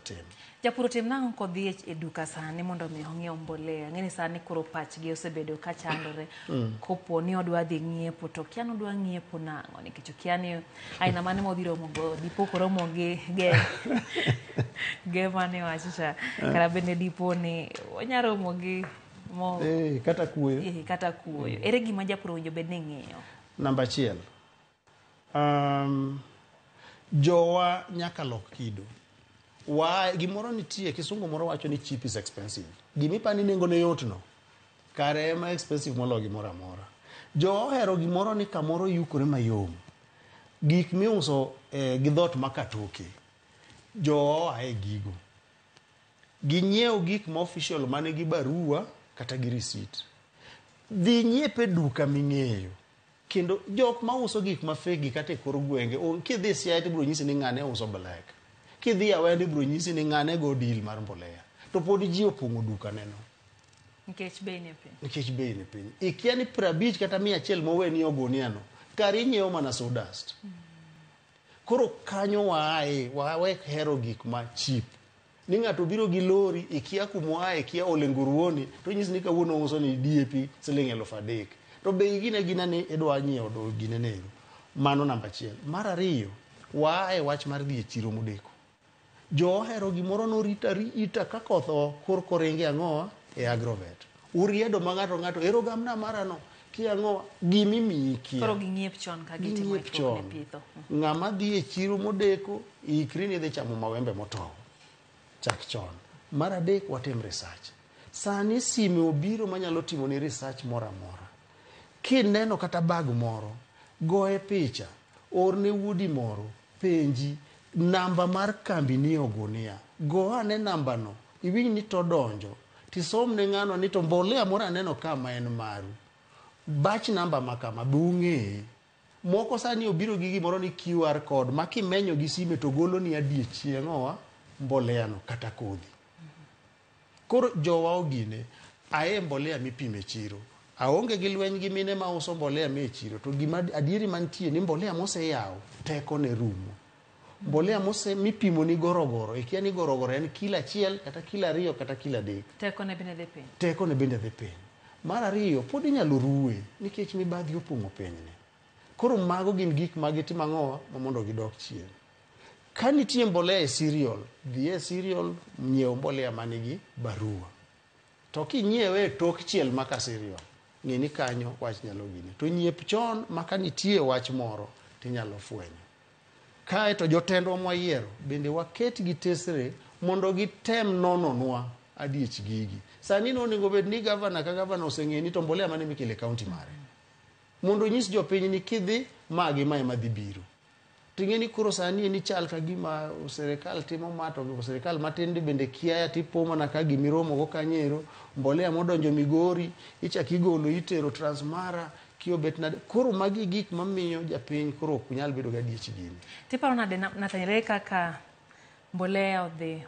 tim. Japuro tim nang'o kodhi e duka sani mondo mi ong'iew mbolea. Ng'eni sani koro pachgi osebedo ka chandore. Kopo ni odwa dhi ng'iepo to kia odwa ng'iepo nang'o nikech kia ni aina mane modhi romo go dipo koromo ge mane wachicha kara bende dipo ni onya romo gi mo kata kuoyo. Kata kuoyo. Ere gima japuro winjo bed ni ng'eyo? Namba 1. Jowa nyaka lok kido. Gimoro nitie, kisungu moro wacho ni cheap is expensive. Gimipani nengo ne yot no, kare ema expensive molo gimoro amora. Jo ohero gimoro ni kamoro yukore mayom. Gik miuso gi dhot makatoke. Jo ae gigo. Ginyiew gik ma official mane gi barua kata gi receipt. Dhi nyiepe duka ming'eyo. Kendo jok ma uso gik ma fake kata e kor gwenge, kidhi Siaya to biro nyisi ni ng'ane uso black. Kidhi Awendo biro nyisi ni ng'ane go deal mar mbolea. To pod ji opong'o duka neno. Nikech bei ni piny. Nikech bei ni piny. Ikia ni 50 kata 100 moweni ogoniano. Kari inyiewo mana sawdust. Koro kanyo wawe hero gik ma cheap. Ni ng'ato biro gi lori, ikia kumoae, ikia olenguruoni, to nyisi ni kawuono uso ni DAP siling 3,000. To bei gina ni idwa nyiewo do gine nego. Mano namba 1. Mar 2, wae wach mar dhi e chiro modeko. Jo ohero gimoro no ita ka koth koringe ang'owa e agrovet. Uriedo ma ng'ato ero gamna marano ki ang'owa gimimiyi kia. Koro ging'iep chon ka gitimo ikruok ne pitho. Ng'ama dhi e chiro modeko ikri ni dhi chamo mawembe motow. Chak chon. Mar 3, watim research. Sani sime obiro manyalo timo ni research mora mora. Kineno kata bag moro, goe picha, orne wuodi moro, penji, namba mar kambi ni ogunia. Go ane namba no, iwinj ni to donjo. Tisom ne ng'ano ni to mbolea moro aneno kama en maru. Batch namba makama bung'e. Moko sani obiro gi gimoro ni QR code, makimenyo gi sime to golo ni adiechieng'owa mbolea no kata kodhi. Koro jowa ogine, ae mbolea mipime chiro. Aonge gi lweny gi mine ma uso mbolea me chiro. To gima adieri mantie ni mbolea mose yaw tekone rumo. Mbolea mipimo ni goro. Ikia ni goro en kilo 1 kata kilo 2 kata kilo 3. Tekone bende dhi piny. Tekone bende dhi piny. Mar 2, pod inyalo ruwe nikech mibadhi opong'o pinyni. Koro mago gin gik magitimo ang'owa mondo gidok chien. Ka nitie mbolea e cereal, dhi e cereal nyiew mbolea manigi barua. To kinyiewe tok chiel maka cereal, ng'eni kanyo wach nyalo gine. To nyiep chon maka nitie wach moro tinyalo fwenyo. Kae to jotendwa mwayiero bende waket gi tesre mondo gitem nononwa adiech gigi. Sani onego bed ni gavana ka gavana oseng'eni to mbolea mane mikele kaunti mare. Mondo nyis jopiny ni kidhi magi ma ema dhi biro. Ting'eni koro sani ni chal ka gima serikal timo mato, serikal matinde bende kiaya tipo mana ka gimiromo go kanyero, mbolea modonjo Migori, ichaki golo itero Transmara, kio bet na koro magi gik mamiyo japiny koro kunyal bedo ga diech gini. Tiparo nade Nathaniel kaka mbolea odhi